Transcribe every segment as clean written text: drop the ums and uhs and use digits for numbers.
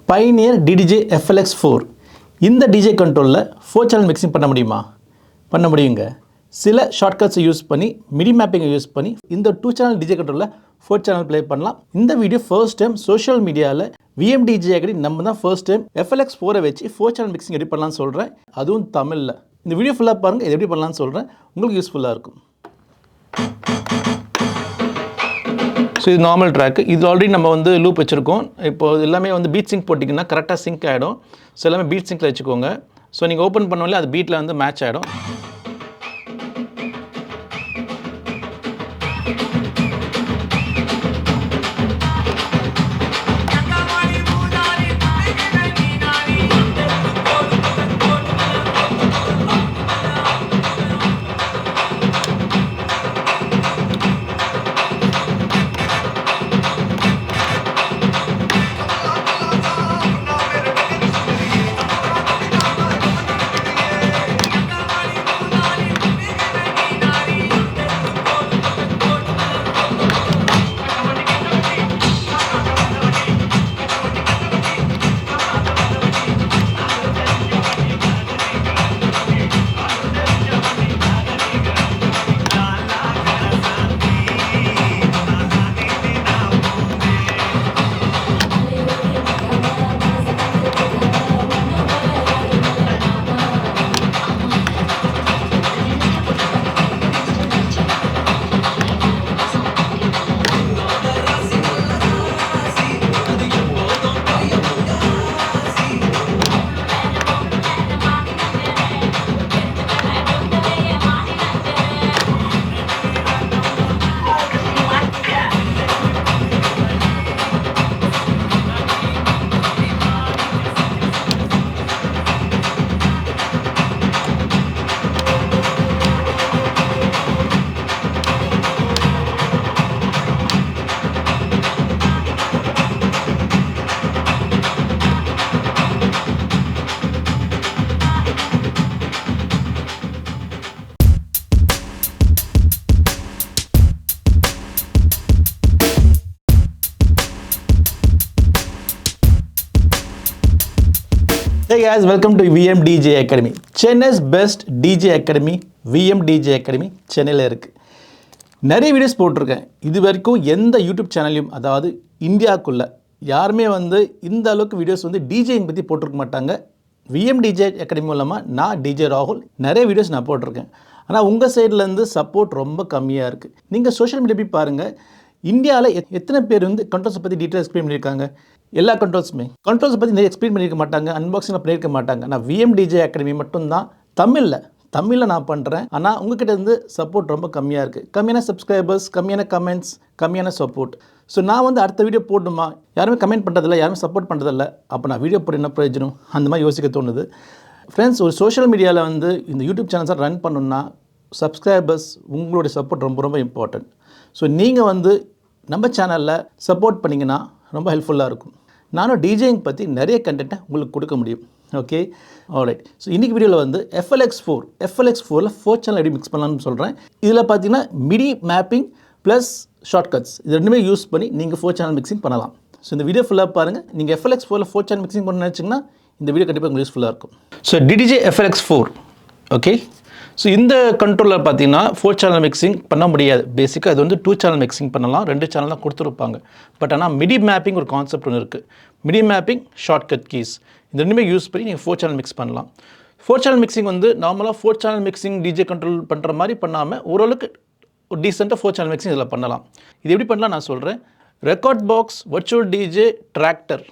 Pioneer டிடிஜே FLX4 இந்த DJ கண்ட்ரோலில் 4 channel mixing பண்ண முடியுமா? பண்ண முடியுங்க. சில ஷார்ட்கட்ஸை யூஸ் பண்ணி மிடி மேப்பிங்கை யூஸ் பண்ணி இந்த 2 சேனல் டிஜே கண்ட்ரோலில் 4 சேனல் ப்ளே பண்ணலாம். இந்த வீடியோ ஃபர்ஸ்ட் டைம் சோஷியல் மீடியாவில் VMDJ அகாடமி நம்ம தான் ஃபர்ஸ்ட் டைம் FLX4 வச்சு 4 சேனல் மிக்சிங் எப்படி பண்ணலாம்னு சொல்கிறேன், அதுவும் தமிழில். இந்த வீடியோ ஃபுல்லாக பாருங்கள், இது எப்படி பண்ணலாம்னு சொல்கிறேன், உங்களுக்கு யூஸ்ஃபுல்லாக இருக்கும். ஸோ இது நார்மல் ட்ராக்கு. இது ஆல்ரெடி நம்ம வந்து லூப் வச்சுருக்கோம். இப்போது எல்லாமே வந்து பீட் சிங்க் போட்டிங்கன்னா கரெக்டாக சிங்க் ஆகிடும். ஸோ எல்லாமே பீட் சிங்கில் வச்சுக்கோங்க. ஸோ நீங்கள் ஓப்பன் பண்ணோம்ல அது பீட்டில் வந்து மேட்ச் ஆகிடும். Hey guys, welcome to VMDJ Academy. Chennai's best DJ Academy, VMDJ Academy சென்னையில் இருக்குது. நிறைய வீடியோஸ் போட்டிருக்கேன். இது வரைக்கும் எந்த யூடியூப் சேனல்லையும், அதாவது இந்தியாவுக்குள்ளே யாருமே வந்து இந்த அளவுக்கு வீடியோஸ் வந்து டிஜேயிங் பற்றி போட்டிருக்க மாட்டாங்க. VMDJ Academy மூலமாக நான் டிஜே ராகுல் நிறைய வீடியோஸ் நான் போட்டிருக்கேன். ஆனால் உங்கள் சைட்லேருந்து சப்போர்ட் ரொம்ப கம்மியாக இருக்குது. நீங்கள் சோஷியல் மீடியா போய் பாருங்கள், இந்தியாவில் எத்தனை பேர் வந்து கண்ட்ரோல்ஸை பற்றி டீட்டெயில் எக்ஸ்பிளைன் பண்ணியிருக்காங்க. எல்லா கண்ட்ரோல்ஸை பற்றி நிறைய எக்ஸ்பிளைன் பண்ணியிருக்க மாட்டாங்க, அன்பாக்சிங்கில் பண்ணியிருக்க மாட்டாங்க. நான் VMDJ Academy மட்டும்தான் தமிழில் நான் பண்ணுறேன். ஆனால் உங்ககிட்ட இருந்து சப்போர்ட் ரொம்ப கம்மியாக இருக்குது. கம்மியான சப்ஸ்கிரைபர்ஸ், கம்மியான கமெண்ட்ஸ், கம்மியான சப்போர்ட். ஸோ நான் வந்து அடுத்த வீடியோ போடணுமா, யாருமே கமெண்ட் பண்ணுறதில்ல, யாருமே சப்போர்ட் பண்ணுறதில்ல, அப்போ நான் வீடியோ போட என்ன பிரயோஜனம், அந்த மாதிரி யோசிக்க தோணுது. ஃப்ரெண்ட்ஸ், ஒரு சோஷியல் மீடியாவில் வந்து இந்த யூடியூப் சேனல்ஸை ரன் பண்ணணுன்னா சப்ஸ்கிரைபர்ஸ், உங்களுடைய சப்போர்ட் ரொம்ப ரொம்ப இம்பார்ட்டன்ட். ஸோ நீங்கள் வந்து நம்ம சேனலில் சப்போர்ட் பண்ணிங்கன்னா ரொம்ப ஹெல்ப்ஃபுல்லாக இருக்கும். நானும் டிஜேயிங் பற்றி நிறைய கண்டென்ட்டை உங்களுக்கு கொடுக்க முடியும். Okay, alright. ஸோ இன்றைக்கி வீடியோவில் வந்து FLX4ல் 4 சேனல் எப்படி மிக்ஸ் பண்ணலாம்னு சொல்கிறேன். இதில் பார்த்தீங்கன்னா மிடி மேப்பிங் ப்ளஸ் ஷார்ட்கட்ஸ் இது ரெண்டுமே யூஸ் பண்ணி நீங்கள் 4 சேனல் மிக்சிங் பண்ணலாம். ஸோ இந்த வீடியோ ஃபுல்லாக பாருங்கள். நீங்கள் FLX4ல் 4 சேனல் மிக்சிங் பண்ண நினச்சிங்கன்னா இந்த வீடியோ கண்டிப்பாக உங்களுக்கு யூஸ்ஃபுல்லாக இருக்கும். So டிடிஜே FLX4, okay. ஸோ இந்த கண்ட்ரோலில் பார்த்தீங்கன்னா 4 சேனல் மிக்சிங் பண்ண முடியாது. பேசிக்காக இது வந்து 2 சேனல் மிக்சிங் பண்ணலாம், 2 சேனல் தான் கொடுத்துருப்பாங்க. பட் ஆனால் மிடி மேப்பிங் ஒரு கான்செப்ட் ஒன்று இருக்குது. மிடி மேப்பிங், ஷார்ட்கட் கீஸ் இது ரெண்டுமே யூஸ் பண்ணி நீங்கள் 4 சேனல் மிக்ஸ் பண்ணலாம். 4 சேனல் மிக்சிங் வந்து நார்மலாக 4 சேனல் மிக்சிங் டிஜே கண்ட்ரோல் பண்ணுற மாதிரி பண்ணாமல் ஓரளவுக்கு ஒரு டீசெண்டாக 4 சேனல் மிக்சிங் இதில் பண்ணலாம். இது எப்படி பண்ணலாம் நான் சொல்கிறேன். Record box, virtual DJ, tractor,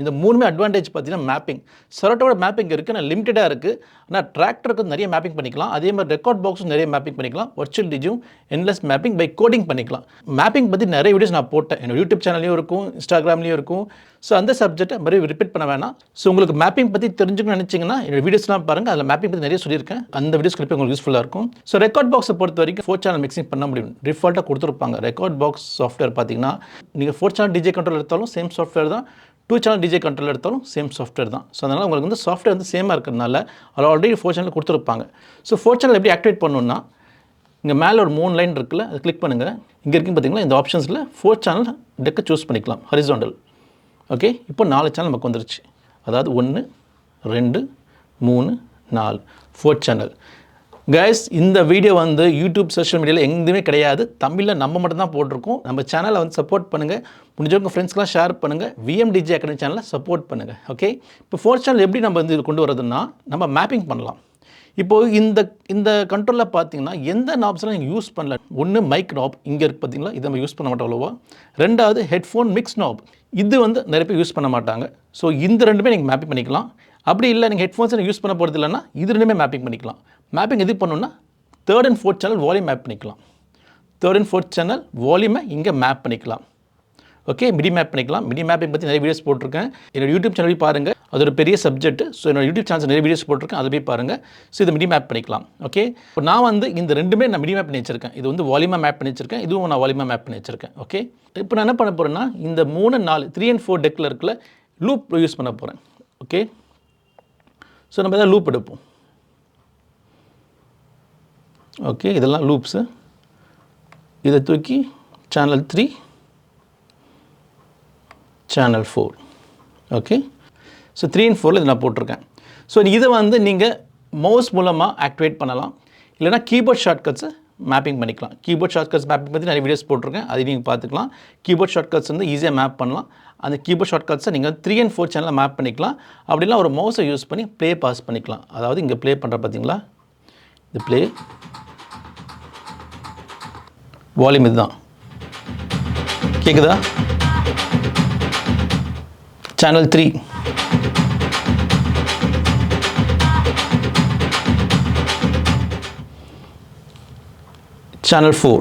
இந்த மூணுமே அட்வான்டேஜ் பார்த்தீங்கன்னா மேப்பிங். சரட்டோட மேப்பிங் இருக்குது, ஆனால் லிமிட்டடாக இருக்குது. ஆனால் டிராக்டருக்கு நிறைய மேப்பிங் பண்ணிக்கலாம். அதே மாதிரி ரெக்கார்ட் பாக்ஸும் நிறைய மேப்பிங் பண்ணிக்கலாம். வர்ச்சுவல் டிஜியும் என்லெஸ் மேப்பிங் பை கோடிங் பண்ணிக்கலாம். மேப்பிங் பற்றி நிறைய வீடியோஸ் நான் போட்டேன், என்னோட யூடியூப் சேனல்லையும் இருக்கும், இன்ஸ்டாகிராம்லேயும் இருக்கும். ஸோ அந்த சப்ஜெக்ட்டை மறுபடியும் ரிப்பீட் பண்ண வேணாம். ஸோ உங்களுக்கு மேப்பிங் பற்றி தெரிஞ்சுக்கணும்னு நினச்சிங்கன்னா என்னோட வீடியோஸ்லாம் பாருங்கள், அதில் மேப்பிங் பற்றி நிறைய சொல்லியிருக்கேன். அந்த வீடியோஸ் கிளிப் உங்களுக்கு யூஸ்ஃபுல்லாக இருக்கும். ஸோ ரெக்கார்ட் பாக்ஸை பொறுத்த வரைக்கும் 4 சேனல் மிக்சிங் பண்ண முடியும். டிஃபால்ட்டாக கொடுத்துருப்பாங்க. ரெக்கார்ட் பாக்ஸ் சாஃப்ட்வேர் பார்த்தீங்கன்னா நீங்கள் 4 சேனல் டிஜே கண்ட்ரோல் எடுத்தாலும் சேம் சாஃப்ட்வேர் தான், 2 சேனல் டிஜே கண்ட்ரோல் எடுத்தாலும் சேம் சாஃப்ட்வேர் தான். ஸோ அதனால் உங்களுக்கு வந்து சாஃப்ட்வேர் வந்து சேமாக இருக்கிறதுனால அதில் ஆல்ரெடி 4 சேனல் கொடுத்துருப்பாங்க. ஸோ 4 சேனல் எப்படி ஆக்டிவேட் பண்ணணுன்னா, இங்கே மேலே ஒரு 3 லைன் இருக்குல்ல, அதை கிளிக் பண்ணுங்கள். இங்கே இருக்குது பார்த்தீங்களா, இந்த ஆப்ஷன்ஸில் 4 சேனல் டெக்கை சூஸ் பண்ணிக்கலாம். ஹரிசாண்டல் ஓகே, இப்போ 4 சேனல் நமக்கு வந்துருச்சு. அதாவது 1 2 3 4 4 சேனல். கைஸ், இந்த வீடியோ வந்து யூடியூப் சோஷியல் மீடியாவில் எங்கேயுமே கிடையாது. தமிழில் நம்ம மட்டும் தான் போட்டிருக்கோம். நம்ம சேனலை வந்து சப்போர்ட் பண்ணுங்கள். முடிஞ்சவங்க ஃப்ரெண்ட்ஸ்க்கெலாம் ஷேர் பண்ணுங்கள். VMDJ அகாடமி சேனலை சப்போர்ட் பண்ணுங்கள். ஓகே, இப்போ 4 சேனல் எப்படி நம்ம வந்து இது கொண்டு வரதுன்னா, நம்ம மேப்பிங் பண்ணலாம். இப்போது இந்த கண்ட்ரோலில் பார்த்தீங்கன்னா எந்த நாப்ஸ்லாம் நீங்கள் யூஸ் பண்ணல. ஒன்று மைக் நாப் இங்கே இருக்குது பார்த்தீங்களா, இது நம்ம யூஸ் பண்ண மாட்டோம் அவ்வளோவா. ரெண்டாவது ஹெட்ஃபோன் மிக்ஸ் நாப், இது வந்து நிறைய பேர் யூஸ் பண்ண மாட்டாங்க. ஸோ இந்த ரெண்டுமே நீங்கள் மேப்பிங் பண்ணிக்கலாம். அப்படி இல்லை நீங்கள் ஹெட்ஃபோன்ஸை யூஸ் பண்ண போகிறது இல்லைன்னா இது ரெண்டுமே மேப்பிங் பண்ணிக்கலாம். மேப்பிங் எது பண்ணணும்னா 3rd and 4th channel volume map பண்ணிக்கலாம். 3rd and 4th சேனல் வால்யூமை இங்கே மேப் பண்ணிக்கலாம். ஓகே, மிடி மேப் பண்ணிக்கலாம். மிடி மேப்பிங் பற்றி நிறைய வீடியோஸ் போட்டிருக்கேன். என்னோட யூடியூப் சேனல் பாருங்கள், அது ஒரு பெரிய சப்ஜெக்ட். ஸோ என்னோட யூடியூப் சேனல் நிறைய வீடியோஸ் போட்டிருக்கேன், அதை போய் பாருங்கள். ஸோ இதை மிடி மேப் பண்ணிக்கலாம். ஓகே, இப்போ நான் வந்து இந்த ரெண்டுமே நான் மிடி மேப் பண்ணி வச்சிருக்கேன். இது வந்து வால்யூமாக மேப் பண்ணி வச்சிருக்கேன், இதுவும் நான் வால்யூமாக மேப் பண்ணி வச்சிருக்கேன். ஓகே, இப்போ நான் என்ன பண்ண போகிறேன்னா இந்த 3 4 3 and 4 டெக்கில் இருக்கல லூப் யூஸ் பண்ண போகிறேன். ஓகே, ஸோ நம்ம எதாவது லூப் எடுப்போம். ஓகே, இதெல்லாம் லூப்ஸு. இதை தூக்கி channel 3 channel 4. Okay, so 3 and 4 இது நான் போட்டிருக்கேன். ஸோ இதை வந்து நீங்கள் மவுஸ் மூலமாக ஆக்டிவேட் பண்ணலாம், இல்லைனா கீபோர்ட் ஷார்ட்கட்ஸை மேப்பிங் பண்ணிக்கலாம். கீபோர்ட் ஷார்ட்கட்ஸ் மேப்பிங் பற்றி நிறைய வீடியோஸ் போட்டிருக்கேன், அதை நீங்கள் பார்த்துக்கலாம். கீபோர்ட் ஷார்ட்கட்ஸ் வந்து ஈஸியாக மேப் பண்ணலாம். அந்த கீபோர்ட் ஷார்ட்கட்ஸை நீங்கள் 3 and 4 சேனலில் மேப் பண்ணிக்கலாம். அப்படிலாம் ஒரு மவுஸை யூஸ் பண்ணி ப்ளே பாஸ் பண்ணிக்கலாம். அதாவது இங்கே ப்ளே பண்ணுற பார்த்தீங்களா, இது ப்ளே வால்யூம் இதுதான். கேட்குதா? Channel 3 channel 4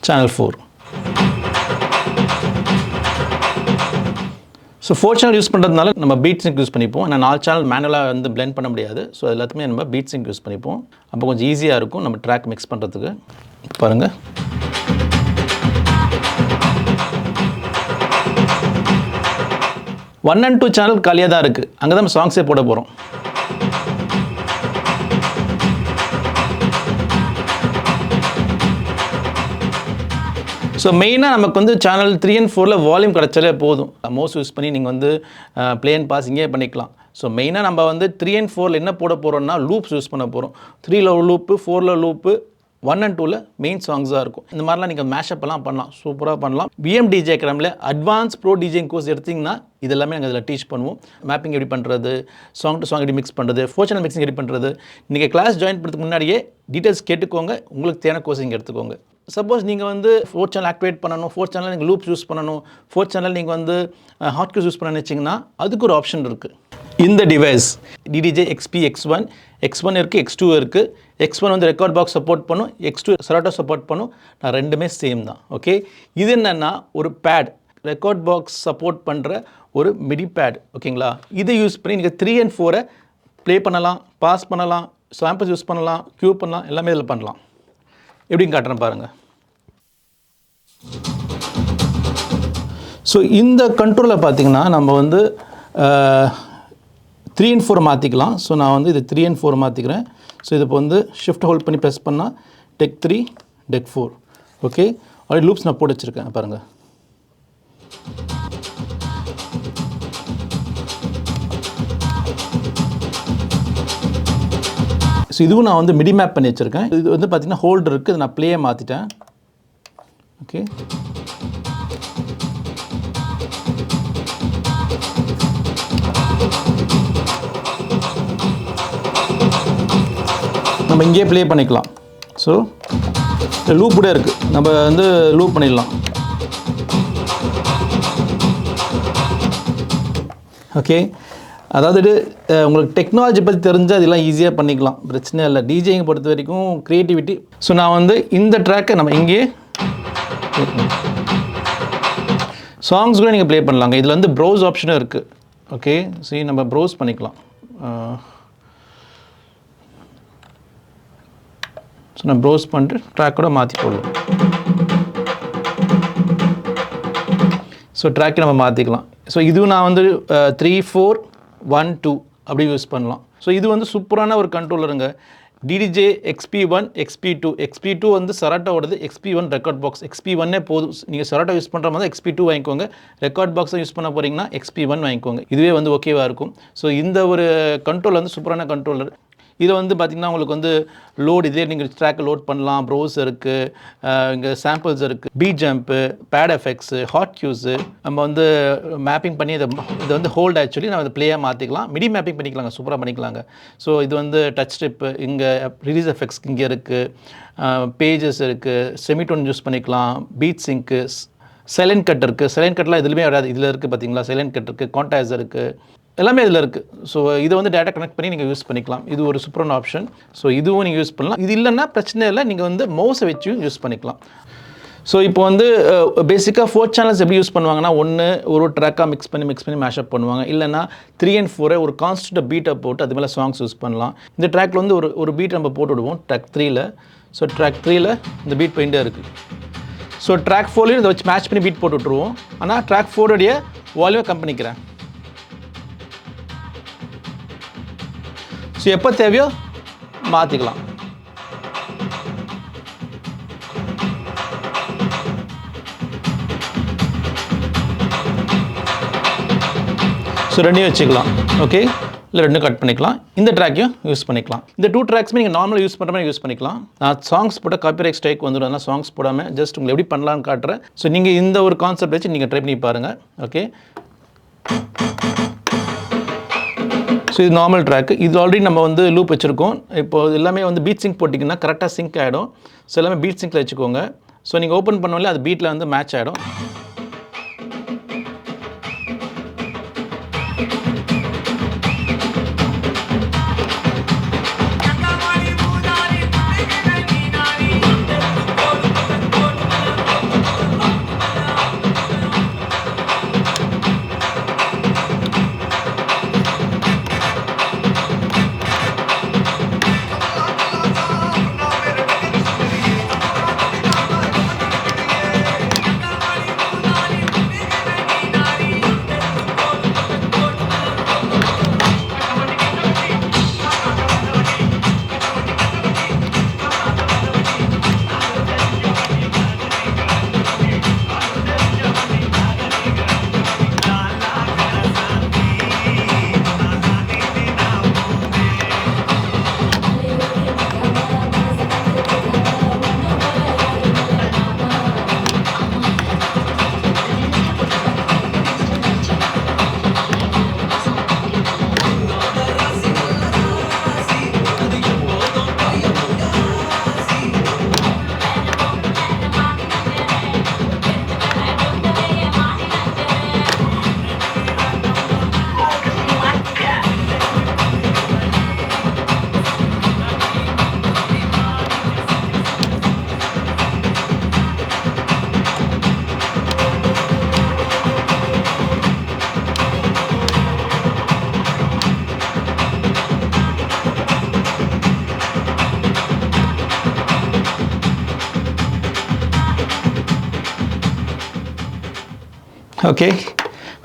channel 4. So 4 channel use பண்ணுறதுனால நம்ம பீட் சிங்க் யூஸ் பண்ணிப்போம். நான் 4 சேனல் மேனுவலாக வந்து பிளெண்ட் பண்ண முடியாது. ஸோ எல்லாத்துக்குமே நம்ம பீட் சிங்க் யூஸ் பண்ணிப்போம். அப்போ கொஞ்சம் ஈஸியாக இருக்கும் நம்ம ட்ராக் மிக்ஸ் பண்ணுறதுக்கு. பாருங்கள், ஒன் அண்ட் 2 சேனல் காலியாக தான் இருக்குது. அங்கே தான் நம்ம சாங்ஸே போட போகிறோம். ஸோ மெயினாக நமக்கு வந்து சேனல் 3 and 4 வால்யூம் கிடச்சாலே போதும். மவுஸ் யூஸ் பண்ணி நீங்கள் வந்து ப்ளே அண்ட் பாஸ் இங்கே பண்ணிக்கலாம். ஸோ மெயினாக நம்ம வந்து 3 and 4 என்ன போட போகிறோம்னா லூப்ஸ் யூஸ் பண்ண போகிறோம். 3ல் லூப்பு, 4ல் லூப்பு, 1 and 2ல் மெயின் சாங்ஸாக இருக்கும். இந்த மாதிரிலாம் நீங்கள் மேஷப்லாம் பண்ணலாம், சூப்பராக பண்ணலாம். VMDJ அகாடமியில் அட்வான்ஸ் ப்ரோ டிஜிங் கோர்ஸ் எடுத்திங்கன்னா இது எல்லாமே நாங்கள் அதில் டீச் பண்ணுவோம். மேப்பிங் எப்படி பண்ணுறது, சாங் டு சாங் எப்படி மிக்ஸ் பண்ணுறது, 4 சேனல் மிக்சிங் எப்படி பண்ணுறது. நீங்கள் கிளாஸ் ஜாயின் பண்ணுறதுக்கு முன்னாடியே டீட்டெயில்ஸ் கேட்டுக்கோங்க, உங்களுக்கு தேவையான கோர்ஸ் இங்கே எடுத்துக்கோங்க. சப்போஸ் நீங்கள் வந்து 4 சேனல் ஆக்டிவேட் பண்ணணும், 4 சேனல் நீங்கள் லூப்ஸ் யூஸ் பண்ணணும், 4 சேனல் நீங்கள் வந்து ஹாட்கீஸ் யூஸ் பண்ண நினச்சிங்கன்னா அதுக்கு ஒரு ஆப்ஷன் இருக்குது. இந்த டிவைஸ் DDJ XP X1 இருக்குது, X2 இருக்குது. X1 வந்து ரெக்கார்ட் பாக்ஸ் சப்போர்ட் பண்ணும், X2 Serato சப்போர்ட் பண்ணும். நான் ரெண்டுமே சேம் தான். ஓகே, இது என்னென்னா ஒரு பேட், ரெக்கார்ட் பாக்ஸ் சப்போர்ட் பண்ணுற ஒரு மிடி பேட். ஓகேங்களா, இதை யூஸ் பண்ணி நீங்கள் 3 and 4 ப்ளே பண்ணலாம், பாஸ் பண்ணலாம், சாம்பிள்ஸ் யூஸ் பண்ணலாம், க்யூ பண்ணலாம், எல்லாமே இதில் பண்ணலாம். எப்படின்னு காட்டுறேன் பாருங்கள். ஸோ இந்த கண்ட்ரோலில் பார்த்தீங்கன்னா நம்ம வந்து 3 and 4 மாற்றிக்கலாம். ஸோ நான் வந்து இது 3 and 4 மாற்றிக்கிறேன். ஸோ இது இப்போ வந்து ஷிஃப்ட் ஹோல்ட் பண்ணி ப்ரெஸ் பண்ணால் tech 3 tech 4. Okay, already loops நான் போட்டு வச்சுருக்கேன் பாருங்கள். ஸோ இதுவும் நான் வந்து மிடி மேப் பண்ணி வச்சுருக்கேன். இது வந்து பார்த்திங்கன்னா ஹோல்டர் இருக்குது, இது நான் ப்ளேயை மாற்றிட்டேன். ஓகே, நம்ம இங்கேயே ப்ளே பண்ணிக்கலாம். ஸோ லூப் கூட இருக்குது, நம்ம வந்து லூப் பண்ணிடலாம். ஓகே, அதாவது உங்களுக்கு டெக்னாலஜி பற்றி தெரிஞ்சால் இதெல்லாம் ஈஸியாக பண்ணிக்கலாம், பிரச்சனை இல்லை. டிஜேங்க பொறுத்த வரைக்கும் க்ரியேட்டிவிட்டி. ஸோ நான் வந்து இந்த ட்ராக்கை நம்ம இங்கே சாங்ஸ் கூட நீங்கள் ப்ளே பண்ணலாங்க. இதில் வந்து ப்ரௌஸ் ஆப்ஷனும் இருக்குது. ஓகே, சரி நம்ம ப்ரௌஸ் பண்ணிக்கலாம். ஸோ நான் ப்ரௌஸ் பண்ணிட்டு ட்ராக் கூட மாற்றி போடலாம். ஸோ ட்ராக்கை நம்ம மாற்றிக்கலாம். ஸோ இதுவும் நான் வந்து 3 4 1 2 அப்படி யூஸ் பண்ணலாம். ஸோ இது வந்து சூப்பரான ஒரு கண்ட்ரோலருங்க. DDJ XP1 XP2 XP2 வந்து Serato-ஓடது, XP1 ரெக்கார்ட் பாக்ஸ். XP1 போதும். நீங்கள் Serato யூஸ் பண்ணுற மாதிரி XP2 வாங்கிக்கோங்க. ரெக்கார்ட் பாக்ஸை யூஸ் பண்ண போகிறீங்கன்னா XP1 வாங்கிக்கோங்க. இதுவே வந்து ஓகேவாக இருக்கும். ஸோ இந்த ஒரு கண்ட்ரோல் வந்து சூப்பரான கண்ட்ரோலர். இதில் வந்து பார்த்திங்கன்னா உங்களுக்கு வந்து லோட் இதே நீங்கள் ட்ராக்கை லோட் பண்ணலாம். ப்ரோஸ் இருக்குது, இங்கே சாம்பிள்ஸ் இருக்குது, beat jump, pad effects, hot cues, நம்ம வந்து மேப்பிங் பண்ணி இதை வந்து ஹோல்ட் ஆக்சுவலி நம்ம அதை ப்ளேயாக மாற்றிக்கலாம். மிடி மேப்பிங் பண்ணிக்கலாங்க, சூப்பராக பண்ணிக்கலாங்க. ஸோ இது வந்து டச் ஸ்ட்ரிப்பு, இங்கே ரிலீஸ் எஃபெக்ட்ஸ் இங்கே இருக்குது, பேஜஸ் இருக்குது, செமிடோன் யூஸ் பண்ணிக்கலாம், பீட் சிங்க்கு, சைலண்ட் கட் இருக்குது. சைலண்ட் கட்லாம் இதுலையுமே வராது, இதில் இருக்குது பார்த்தீங்களா, சைலண்ட் கட் இருக்குது, குவான்டைசர் இருக்குது, எல்லாமே இதில் இருக்குது. ஸோ இதை வந்து டேட்டா கனெக்ட் பண்ணி நீங்கள் யூஸ் பண்ணிக்கலாம். இது ஒரு சூப்பரான ஆப்ஷன். ஸோ இதுவும் நீங்கள் யூஸ் பண்ணலாம். இது இல்லைன்னா பிரச்சனை இல்லை, நீங்கள் வந்து மவுஸை வச்சும் யூஸ் பண்ணிக்கலாம். ஸோ இப்போ வந்து பேசிக்காக 4 சேனல்ஸ் எப்படி யூஸ் பண்ணுவாங்கன்னா, ஒன்று ஒரு ட்ராக்காக மிக்ஸ் பண்ணி மேஷப் பண்ணுவாங்க. இல்லைனா 3 and 4 ஒரு கான்ஸ்டன்ட் பீட்டை போட்டு அது மேலே சாங்ஸ் யூஸ் பண்ணலாம். இந்த ட்ராக்கில் வந்து ஒரு பீட் நம்ம போட்டு விடுவோம் ட்ராக் 3ல். ஸோ ட்ராக் 3ல் இந்த பீட் போயிட்டே இருக்குது. ஸோ ட்ராக் 4லையும் இதை வச்சு மேட்ச் பண்ணி பீட் போட்டு விட்ருவோம். ஆனால் ட்ராக் 4உடைய வால்யூமை கம்பெனிக்கிறேன். ஸோ எப்போ தேவையோ மாற்றிக்கலாம். ஸோ ரெண்டையும் வச்சுக்கலாம். ஓகே, இல்லை ரெண்டும் கட் பண்ணிக்கலாம். இந்த ட்ராக்கையும் யூஸ் பண்ணிக்கலாம். இந்த 2 ட்ராக்ஸுமே நீங்கள் நார்மலாக யூஸ் பண்ணுற மாதிரி யூஸ் பண்ணிக்கலாம். நான் சாங்ஸ் போட்டால் காப்பிரைட் ஸ்ட்ரைக் வந்துடும். அதனால் சாங்ஸ் போடாமல் ஜஸ்ட் உங்களுக்கு எப்படி பண்ணலான்னு காட்டுறேன். ஸோ நீங்கள் இந்த ஒரு கான்செப்ட் வச்சு நீங்கள் ட்ரை பண்ணி பாருங்கள். ஓகே, ஸோ இது நார்மல் ட்ராக்கு. இது ஆல்ரெடி நம்ம வந்து லூப் வச்சுருக்கோம். இப்போது எல்லாமே வந்து பீட் சிங்க் போட்டிங்கன்னா கரெக்டாக சிங்க் ஆகிடும். ஸோ எல்லாமே பீட் சிங்கில் வச்சுக்கோங்க. ஸோ நீங்கள் ஓப்பன் பண்ணோம்ல அது பீட்டில் வந்து மேட்ச் ஆகிடும். Okay,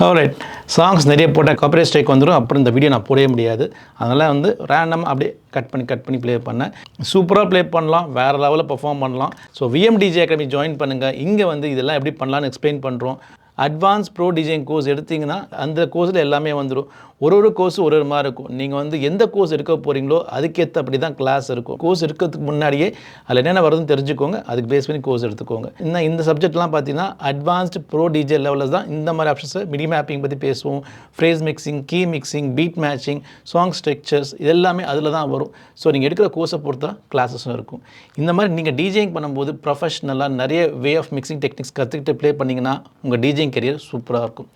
alright. சாங்ஸ் நிறைய போட்டால் காப்பிரைட் ஸ்ட்ரைக் வந்துடும். அப்புறம் இந்த வீடியோ நான் போடவே முடியாது. அதனால் வந்து ரேண்டமாக அப்படியே கட் பண்ணி ப்ளே பண்ணேன். சூப்பராக ப்ளே பண்ணலாம், வேறு லெவலில் பெர்ஃபார்ம் பண்ணலாம். ஸோ VMDJ அகாடமி ஜாயின் பண்ணுங்கள். இங்கே வந்து இதெல்லாம் எப்படி பண்ணலான்னு எக்ஸ்பிளைன் பண்ணுறோம். அட்வான்ஸ் ப்ரோ டிஜேயிங் கோர்ஸ் எடுத்திங்கன்னா அந்த கோர்ஸில் எல்லாமே வந்துடும். ஒரு கோர்ஸ் ஒரு மாதிரி இருக்கும். நீங்கள் வந்து எந்த கோர்ஸ் எடுக்க போகிறீங்களோ அதுக்கேற்ற அப்படி தான் கிளாஸ் இருக்கும். கோர்ஸ் எடுக்கிறதுக்கு முன்னாடியே அதில் என்னென்ன வருதுன்னு தெரிஞ்சுக்கோங்க. அதுக்கு பேஸ் பண்ணி கோர்ஸ் எடுத்துக்கோங்க. இன்னும் இந்த சப்ஜெக்ட்லாம் பார்த்தீங்கன்னா அட்வான்ஸ்டு ப்ரோ டிஜே லெவலில் தான் இந்த மாதிரி ஆப்ஷன்ஸை மிடி மேப்பிங் பற்றி பேசுவோம். Phrase mixing, key mixing, beat matching, song structures இதெல்லாமே அதில் தான் வரும். ஸோ நீங்கள் எடுக்கிற கோர்ஸை பொறுத்து தான் கிளாஸஸும் இருக்கும். இந்த மாதிரி நீங்கள் டிஜேயிங் பண்ணும்போது ப்ரொஃபஷ்னலாக நிறைய வே ஆஃப் மிக்சிங் டெக்னிக்ஸ் கற்றுக்கிட்டு ப்ளே பண்ணிங்கன்னா உங்கள் டிஜேயிங் கரியர் சூப்பராக இருக்கும்.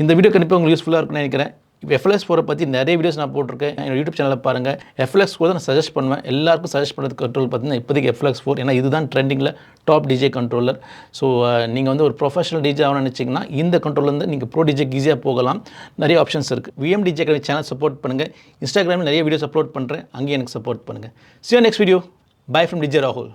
இந்த வீடியோ கண்டிப்பாக உங்களுக்கு யூஸ்ஃபுல்லாக இருக்கும்னு நினைக்கிறேன். இப்போ FLX4 பற்றி நிறைய வீடியோஸ் நான் போட்டிருக்கேன். என்னோட யூடியூப் சேனலில் பாருங்கள். FLX4 தான் நான் சஜஸ்ட் பண்ணுவேன். எல்லாருக்கும் சஜஸ்ட் பண்ணுறது கண்ட்ரோல் பார்த்தீங்கன்னா இப்போதைக்கு FLX4. ஏன்னா இதுதான் ட்ரெண்டிங்கில் டாப் டிஜே கண்ட்ரோலர். ஸோ நீங்கள் வந்து ஒரு ப்ரொஃபஷனல் டிஜே ஆகணும்னு நினச்சிங்கன்னா இந்த கண்ட்ரோலேருந்து நீங்கள் ப்ரோ டிஜேக்கு ஈஸியாக போகலாம். நிறைய ஆப்ஷன்ஸ் இருக்குது. VMDJ அகாடமி சேனல் சப்போர்ட் பண்ணுங்கள். இன்ஸ்டாகிராமில் நிறைய வீடியோஸ் அப்லோட் பண்ணுறேன், அங்கேயும் எனக்கு சப்போர்ட் பண்ணுங்கள். See you next video. Bye from DJ Rahul.